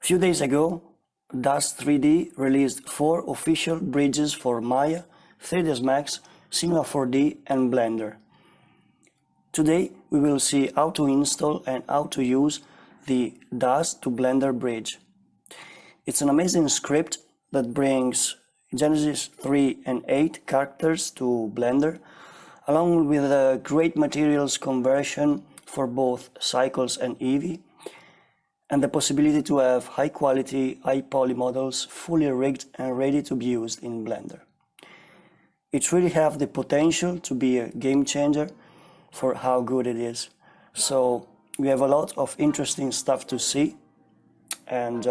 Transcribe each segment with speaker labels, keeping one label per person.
Speaker 1: Few days ago, DAZ 3D released 4 official bridges for Maya, 3ds Max, Cinema 4D and Blender. Today we will see how to install and how to use the DAZ to Blender bridge. It's an amazing script that brings Genesis 3 and 8 characters to Blender, along with a great materials conversion for both cycles and Eevee, and the possibility to have high quality, high poly models fully rigged and ready to be used in Blender. It really has the potential to be a game changer for how good it is. So we have a lot of interesting stuff to see, and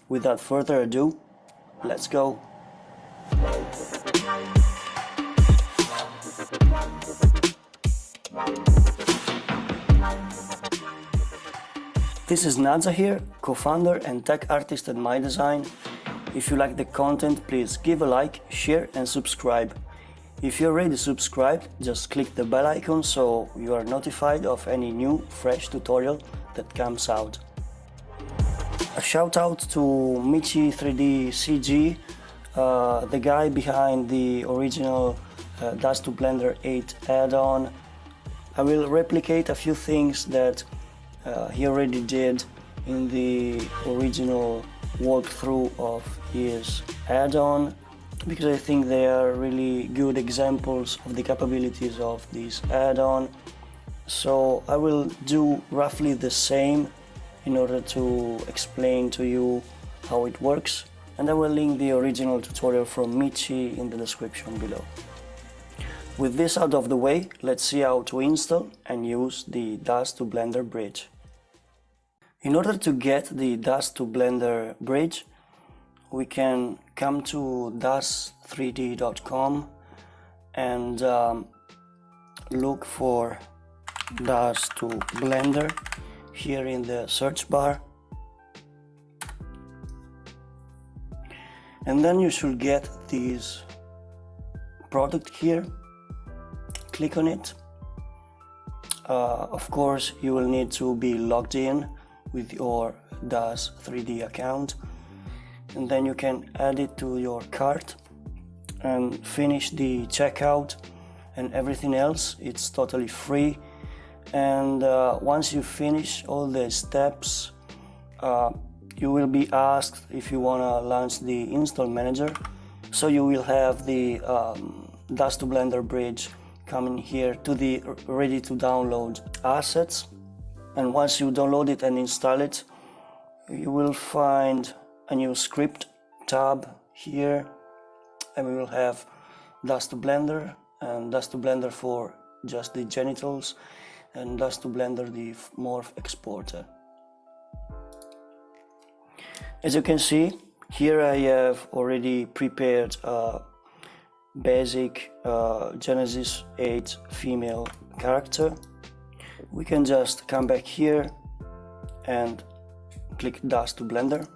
Speaker 1: without further ado, let's go. This is Nazza here, co-founder and tech artist at My Design. If you like the content, please give a like, share and subscribe. If you're already subscribed, just click the bell icon so you are notified of any new fresh tutorial that comes out. A shout out to Michi 3D CG, the guy behind the original DAZ to Blender 8 add-on. I will replicate a few things that he already did in the original walkthrough of his add-on, because I think they are really good examples of the capabilities of this add-on. So I will do roughly the same in order to explain to you how it works, and I will link the original tutorial from Michi in the description below. With this out of the way, let's see how to install and use the DAZ to Blender bridge. In order to get the DAZ to Blender bridge, we can come to daz3d.com and look for DAZ to Blender here in the search bar. And then you should get this product here. Click on it. Of course, you will need to be logged in with your DAZ 3D account, and then you can add it to your cart and finish the checkout and everything else. It's totally free, and once you finish all the steps, you will be asked if you want to launch the install manager. So you will have the DAZ to Blender bridge coming here to the ready to download assets. And once you download it and install it, you will find a new script tab here, and we will have DAZ to Blender and DAZ to Blender for just the genitals, and DAZ to Blender the morph exporter. As you can see, here I have already prepared a basic Genesis 8 female character. We can just come back here and click DAZ to Blender.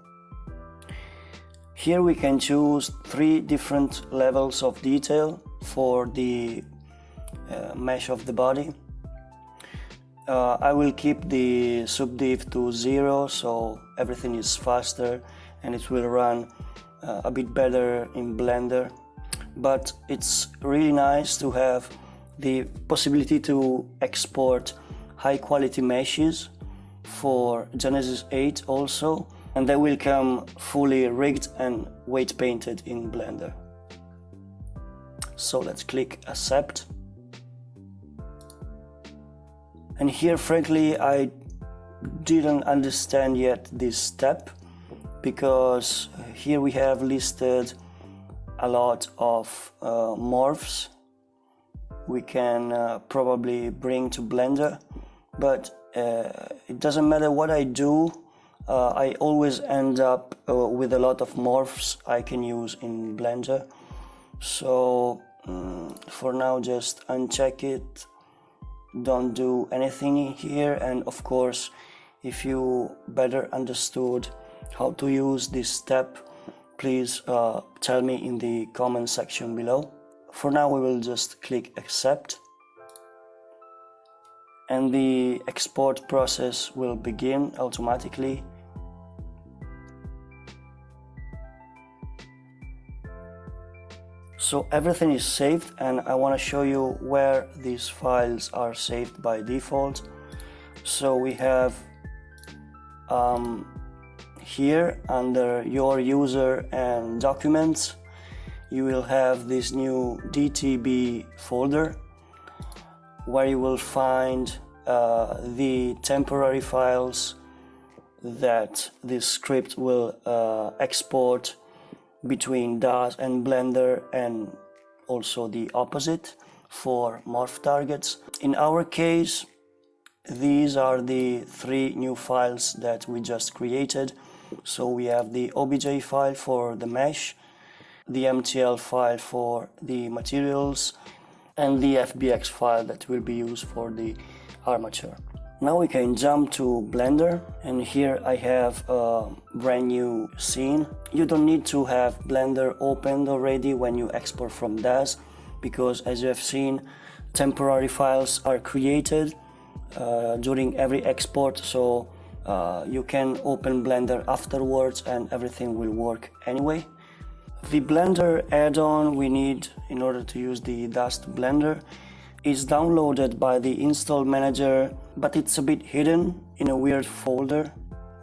Speaker 1: Here we can choose 3 different levels of detail for the mesh of the body. I will keep the subdiv to 0, so everything is faster and it will run a bit better in Blender. But it's really nice to have the possibility to export high quality meshes for Genesis 8 also, and they will come fully rigged and weight painted in Blender. So let's click accept. And here, frankly, I didn't understand yet this step, because here we have listed a lot of morphs we can probably bring to Blender, but it doesn't matter what I do, I always end up with a lot of morphs I can use in Blender. So for now, just uncheck it, don't do anything here, and of course, if you better understood how to use this step, please tell me in the comment section below. For now, we will just click accept, and the export process will begin automatically. So everything is saved, and I want to show you where these files are saved by default. So we have here under your user and documents, you will have this new DTB folder where you will find the temporary files that this script will export between DAZ and Blender, and also the opposite for morph targets. In our case, these are the three new files that we just created. So we have the OBJ file for the mesh, the MTL file for the materials, and the FBX file that will be used for the armature. Now we can jump to Blender, and here I have a brand new scene. You don't need to have Blender opened already when you export from DAZ, because as you have seen, temporary files are created during every export, so you can open Blender afterwards and everything will work anyway. The Blender add-on we need in order to use the DAZ to Blender is downloaded by the install manager, but it's a bit hidden in a weird folder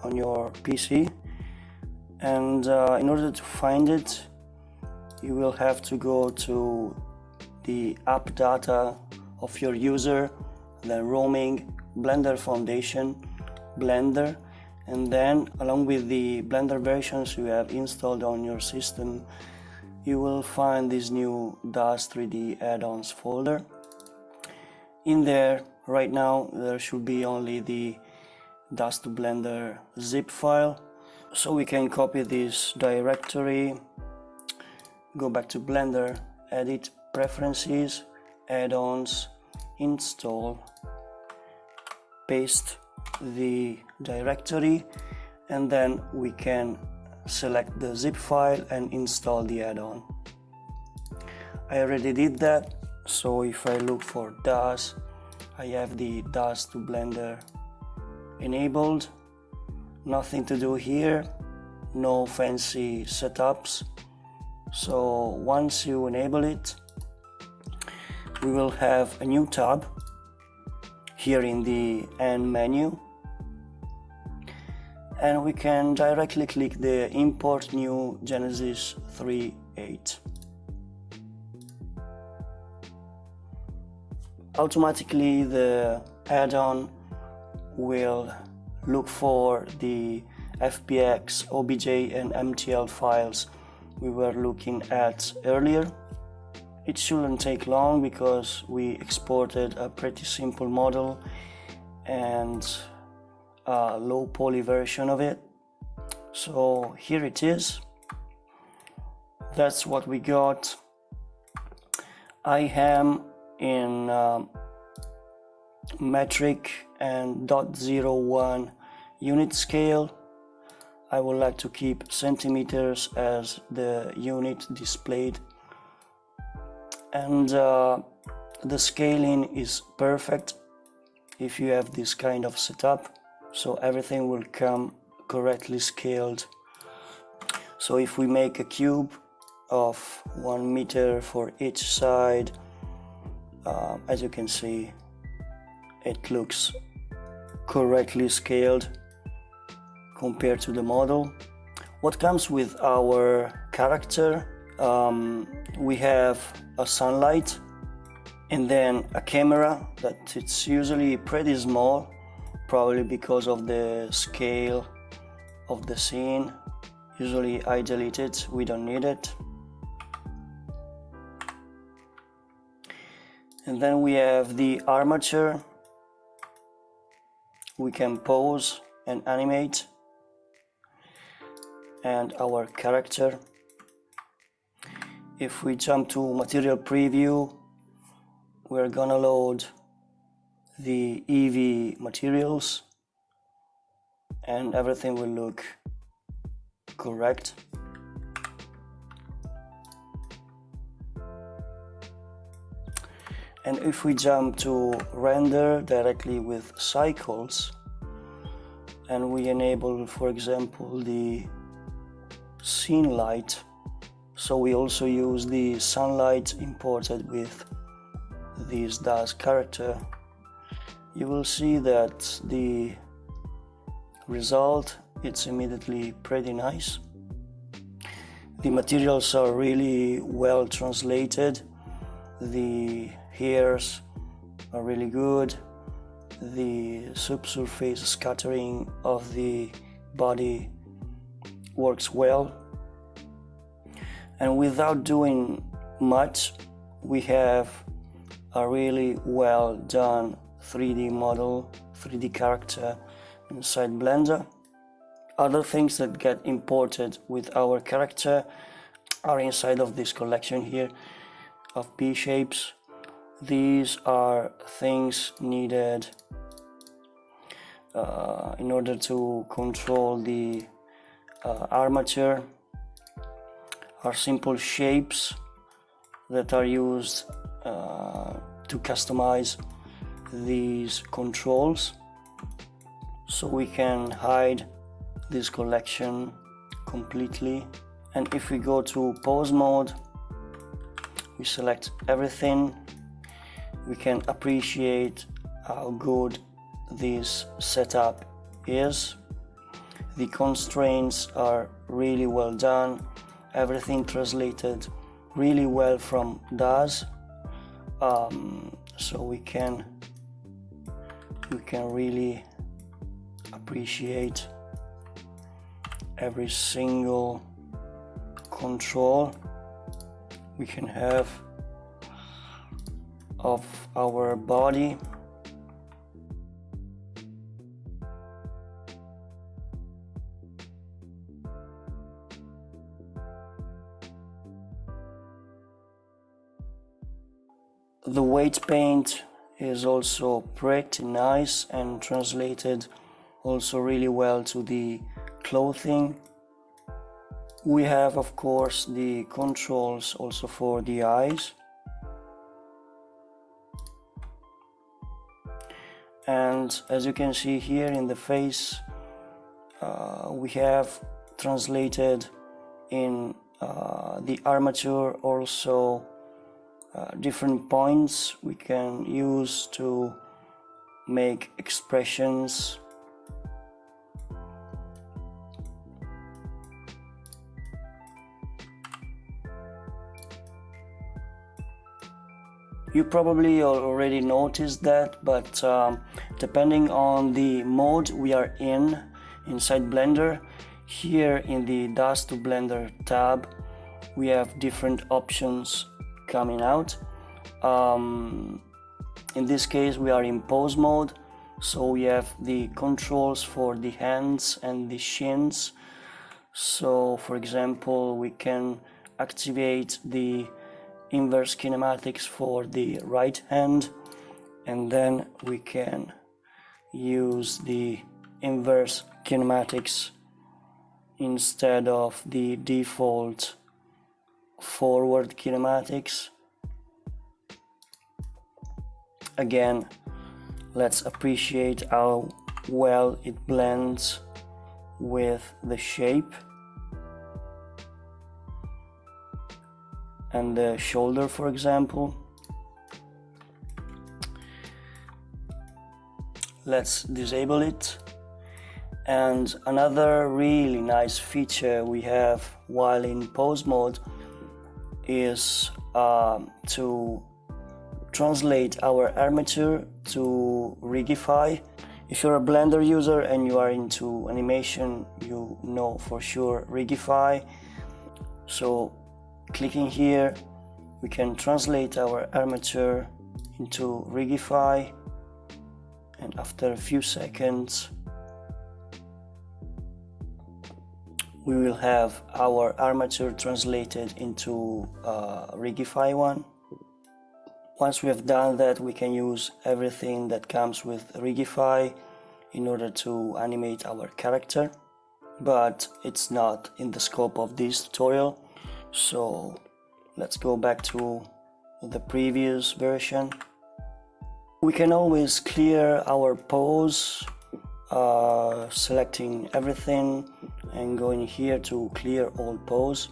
Speaker 1: on your PC, and in order to find it you will have to go to the app data of your user, then roaming, Blender Foundation, Blender, and then along with the Blender versions you have installed on your system, you will find this new DAZ 3D add-ons folder. In there right now there should be only the DAZ to Blender zip file, so we can copy this directory, go back to Blender, edit, preferences, add-ons, install, paste the directory, and then we can select the zip file and install the add-on. I already did that, so if I look for DAZ, I have the DAZ to Blender enabled. Nothing to do here, no fancy setups. So once you enable it, we will have a new tab here in the end menu, and we can directly click the import new Genesis 3.8. Automatically the add-on will look for the FBX, OBJ and MTL files we were looking at earlier. It shouldn't take long because we exported a pretty simple model and a low poly version of it. So here it is. That's what we got. I am in metric and 0.01 unit scale. I would like to keep centimeters as the unit displayed, and the scaling is perfect if you have this kind of setup, so everything will come correctly scaled. So if we make a cube of 1 meter for each side, as you can see, it looks correctly scaled compared to the model. What comes with our character? We have a sunlight and then a camera that it's usually pretty small, probably because of the scale of the scene. Usually I delete it, we don't need it. And then we have the armature. We can pose and animate, and our character. If we jump to material preview, we're gonna load the EV materials and everything will look correct. And if we jump to render directly with cycles and we enable, for example, the scene light, So we also use the sunlight imported with this Daz character. You will see that the result, it's immediately pretty nice. The materials are really well translated, the hairs are really good, the subsurface scattering of the body works well, and without doing much we have a really well done 3D model, 3D character inside Blender. Other things that get imported with our character are inside of this collection here of P shapes. These are things needed in order to control the armature, are simple shapes that are used to customize these controls. So we can hide this collection completely, and if we go to pose mode, we select everything, we can appreciate how good this setup is. The constraints are really well done, everything translated really well from Daz, so we can really appreciate every single control we can have of our body. The weight paint is also pretty nice and translated also really well to the clothing. We have, of course, the controls also for the eyes, and as you can see here in the face, we have translated in the armature also different points we can use to make expressions. You probably already noticed that, but depending on the mode we are in inside Blender, here in the Daz to Blender tab we have different options coming out. In this case we are in pose mode, so we have the controls for the hands and the shins. So for example, we can activate the inverse kinematics for the right hand, and then we can use the inverse kinematics instead of the default forward kinematics. Again, let's appreciate how well it blends with the shape and the shoulder, for example. Let's disable it. And another really nice feature we have while in pose mode is to translate our armature to Rigify. If you're a Blender user and you are into animation, you know for sure Rigify. So clicking here, we can translate our armature into Rigify, and after a few seconds we will have our armature translated into Rigify one. Once we have done that, we can use everything that comes with Rigify in order to animate our character, but it's not in the scope of this tutorial. So let's go back to the previous version. We can always clear our pose, selecting everything and going here to clear all pose.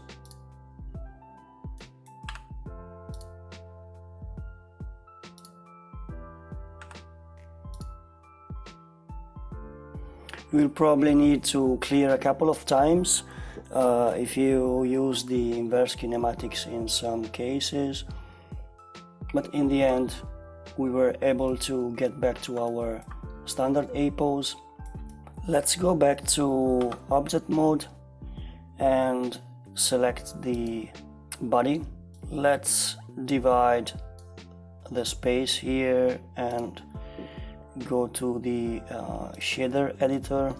Speaker 1: You'll probably need to clear a couple of times if you use the inverse kinematics in some cases, but in the end we were able to get back to our standard A pose. Let's go back to object mode and select the body. Let's divide the space here and go to the shader editor.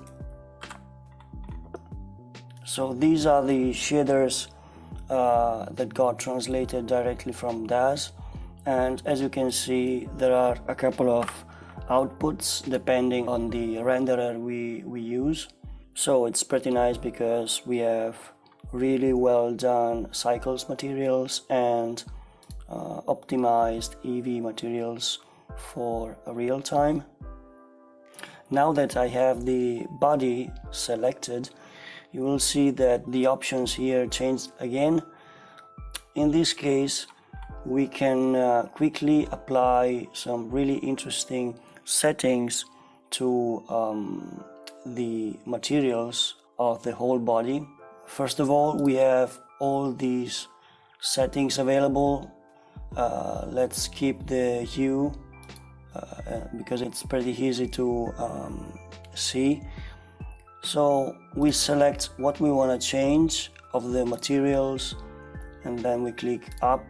Speaker 1: So these are the shaders that got translated directly from Daz, and as you can see there are a couple of outputs depending on the renderer we use. So it's pretty nice because we have really well done cycles materials and optimized EV materials for real time. Now that I have the body selected, you will see that the options here changed again. In this case we can quickly apply some really interesting settings to the materials of the whole body. First of all, we have all these settings available. Let's keep the hue because it's pretty easy to see. So we select what we want to change of the materials, and then we click up,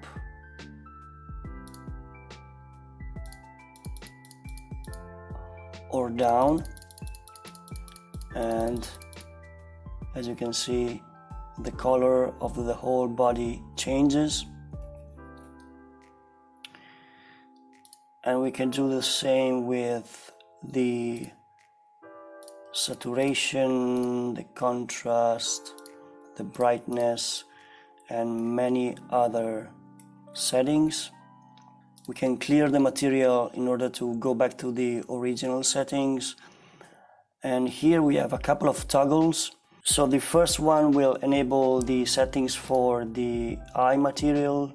Speaker 1: or down, and as you can see the color of the whole body changes. And we can do the same with the saturation, the contrast, the brightness, and many other settings. We can clear the material in order to go back to the original settings. And here we have a couple of toggles. So the first one will enable the settings for the eye material,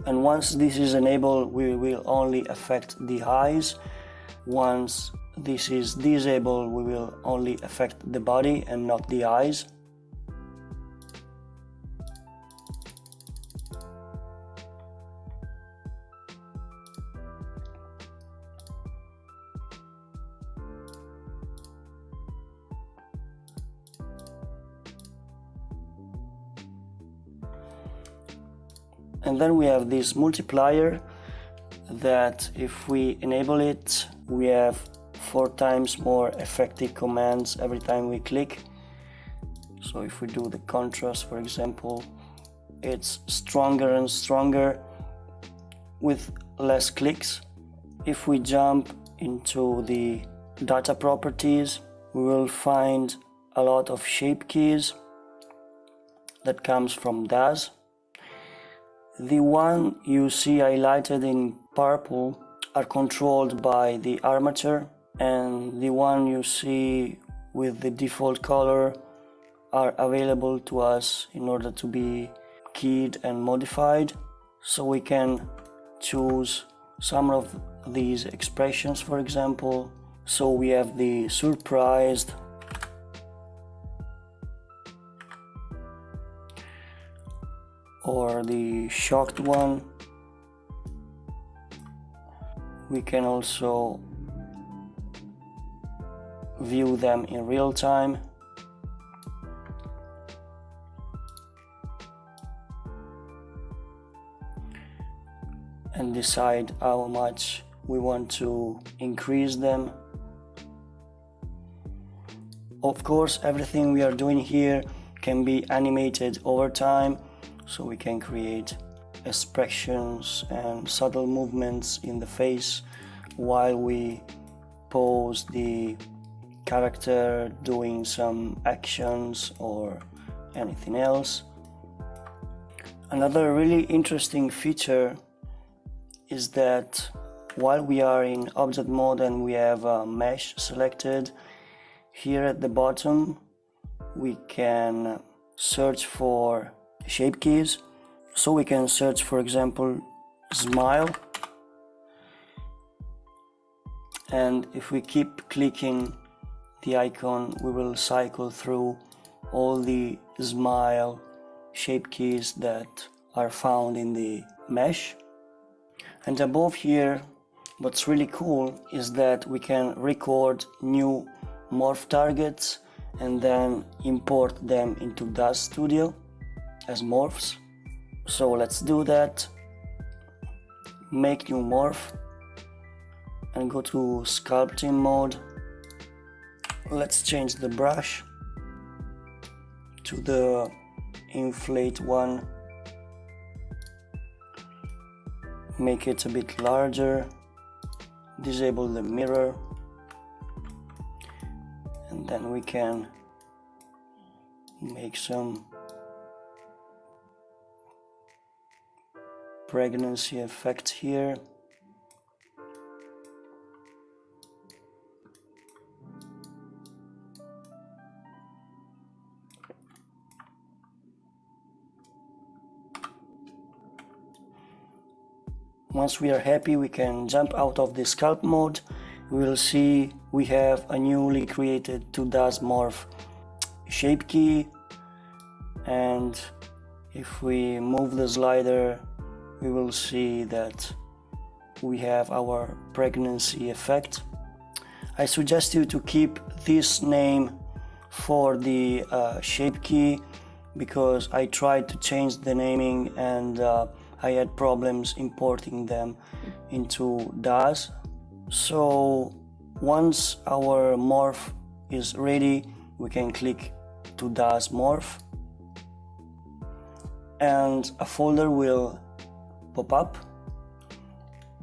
Speaker 1: and once this is enabled we will only affect the eyes. Once this is disabled we will only affect the body and not the eyes. And then we have this multiplier that if we enable it, we have 4 times more effective commands every time we click. So if we do the contrast, for example, it's stronger and stronger with less clicks. If we jump into the data properties, we will find a lot of shape keys that comes from Daz. The one you see highlighted in purple are controlled by the armature, and the one you see with the default color are available to us in order to be keyed and modified. So we can choose some of these expressions, for example. So we have the surprised, or the shocked one. We can also view them in real time. And decide how much we want to increase them. Of course, everything we are doing here can be animated over time, so we can create expressions and subtle movements in the face while we pose the character doing some actions or anything else. Another really interesting feature is that while we are in object mode and we have a mesh selected, here at the bottom we can search for shape keys. So we can search, for example, smile, and if we keep clicking the icon, we will cycle through all the smile shape keys that are found in the mesh. And above here, what's really cool is that we can record new morph targets and then import them into Daz Studio as morphs. So let's do that. Make new morph and go to sculpting mode. Let's change the brush to the inflate one. Make it a bit larger. Disable the mirror. And then we can make some pregnancy effect here. Once we are happy, we can jump out of the sculpt mode. We will see we have a newly created 2DAZ morph shape key, and if we move the slider, we will see that we have our pregnancy effect. I suggest you to keep this name for the shape key, because I tried to change the naming and I had problems importing them into Daz. So once our morph is ready, we can click to Daz morph and a folder will pop up.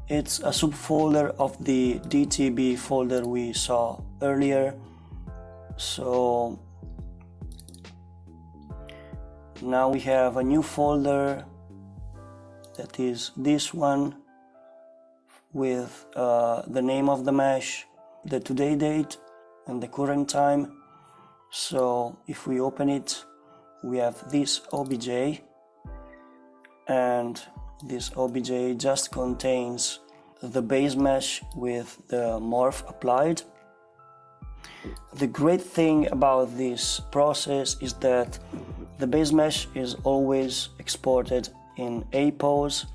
Speaker 1: It's a subfolder of the DTB folder we saw earlier. So now we have a new folder that is this one with the name of the mesh, the today date and the current time. So if we open it, we have this OBJ, and this OBJ just contains the base mesh with the morph applied. The great thing about this process is that the base mesh is always exported in a pose.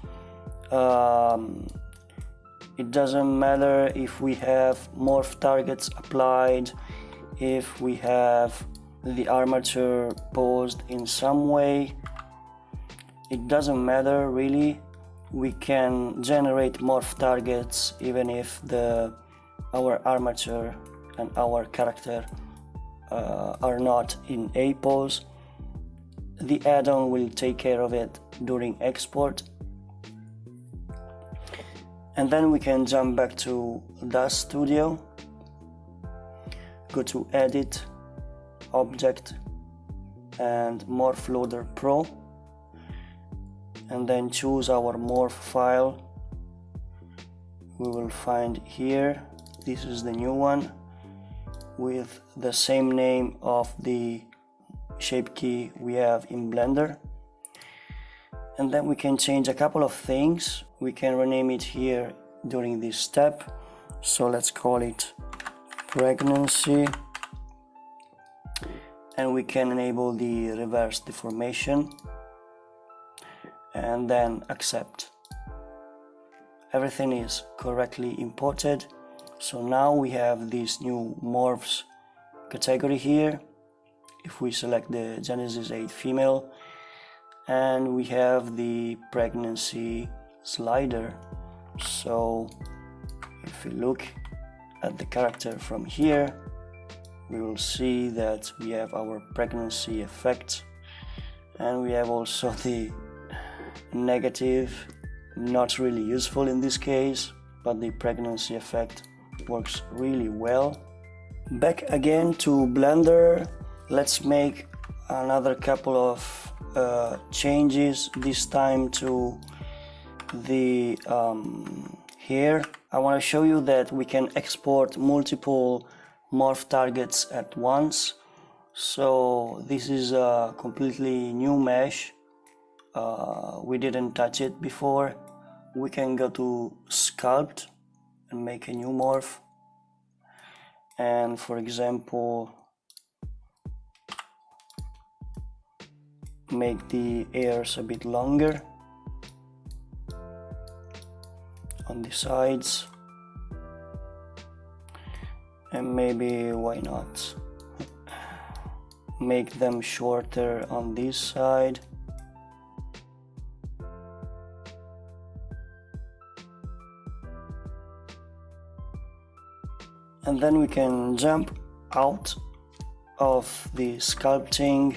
Speaker 1: It doesn't matter if we have morph targets applied, if we have the armature posed in some way. It doesn't matter really. We can generate morph targets even if our armature and our character are not in a pose. The add-on will take care of it during export. And then we can jump back to Daz Studio, go to Edit, Object, and Morph Loader Pro, and then choose our morph file. We will find here, this is the new one with the same name of the shape key we have in Blender. And then we can change a couple of things. We can rename it here during this step. So let's call it pregnancy, and we can enable the reverse deformation and then accept. Everything is correctly imported. So now we have this new morphs category here. If we select the Genesis 8 female, and we have the pregnancy slider. So if we look at the character from here, we will see that we have our pregnancy effect, and we have also the negative, not really useful in this case, but the pregnancy effect works really well. Back again to Blender. Let's make another couple of changes, this time to the here. I want to show you that we can export multiple morph targets at once. So this is a completely new mesh. We didn't touch it before. We can go to Sculpt and make a new morph, and for example make the hairs a bit longer on the sides, and maybe, why not, make them shorter on this side. And then we can jump out of the sculpting.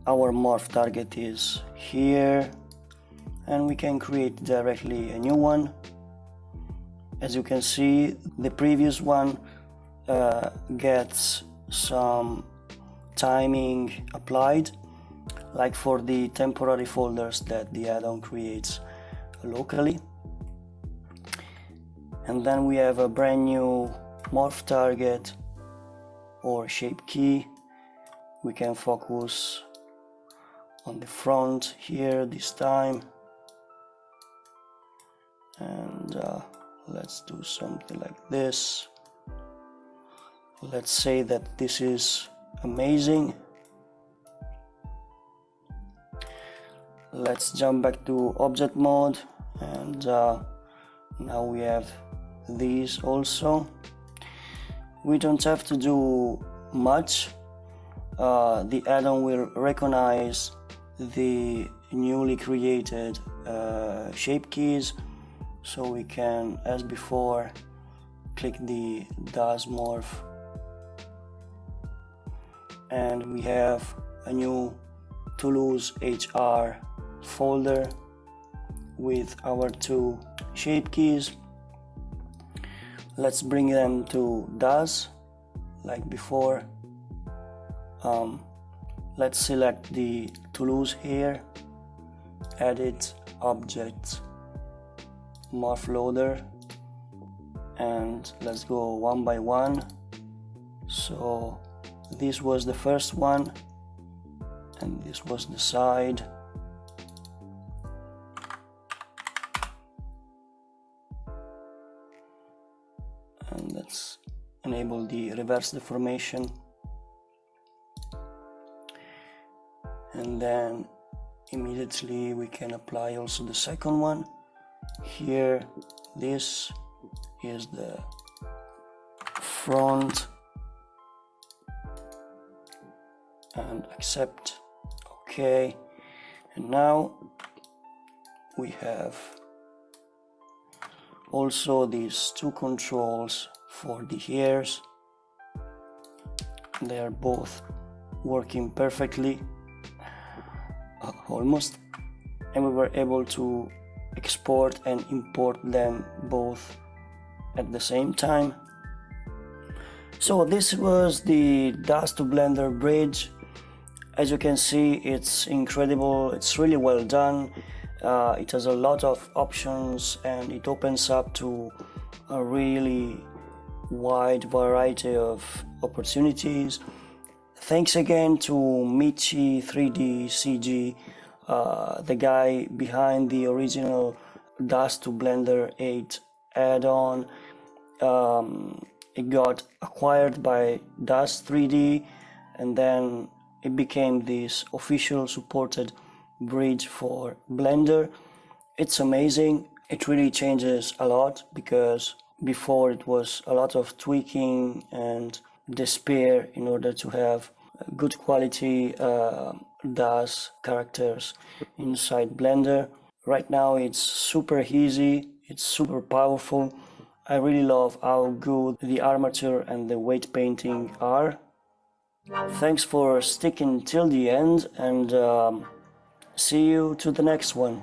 Speaker 1: Our morph target is here, and we can create directly a new one. As you can see, the previous one gets some timing applied, like for the temporary folders that the add-on creates locally. And then we have a brand new morph target or shape key. We can focus on the front here this time, and let's do something like this. Let's say that this is amazing. Let's jump back to object mode, and now we have these also. We don't have to do much. The add-on will recognize the newly created shape keys, so we can, as before, click the Daz morph, and we have a new Toulouse HR folder with our two shape keys. Let's bring them to Daz like before. Let's select the Toulouse here, edit object morph loader, and let's go one by one. So this was the first one, and this was the side. And let's enable the reverse deformation, and then immediately we can apply also the second one. Here, this is the front, and accept, okay. And now we have also these two controls for the hairs. They are both working perfectly, almost, and we were able to export and import them both at the same time. So this was the Daz to Blender bridge. As you can see, it's incredible, it's really well done. It has a lot of options, and it opens up to a really wide variety of opportunities. Thanks again to Michi 3D CG, the guy behind the original Daz to Blender 8 add-on. It got acquired by Daz 3D, and then it became this official supported bridge for Blender. It's amazing. It really changes a lot, because before it was a lot of tweaking and despair in order to have good quality Daz characters inside Blender. Right now it's super easy, it's super powerful. I really love how good the armature and the weight painting are. Thanks for sticking till the end, and see you to the next one.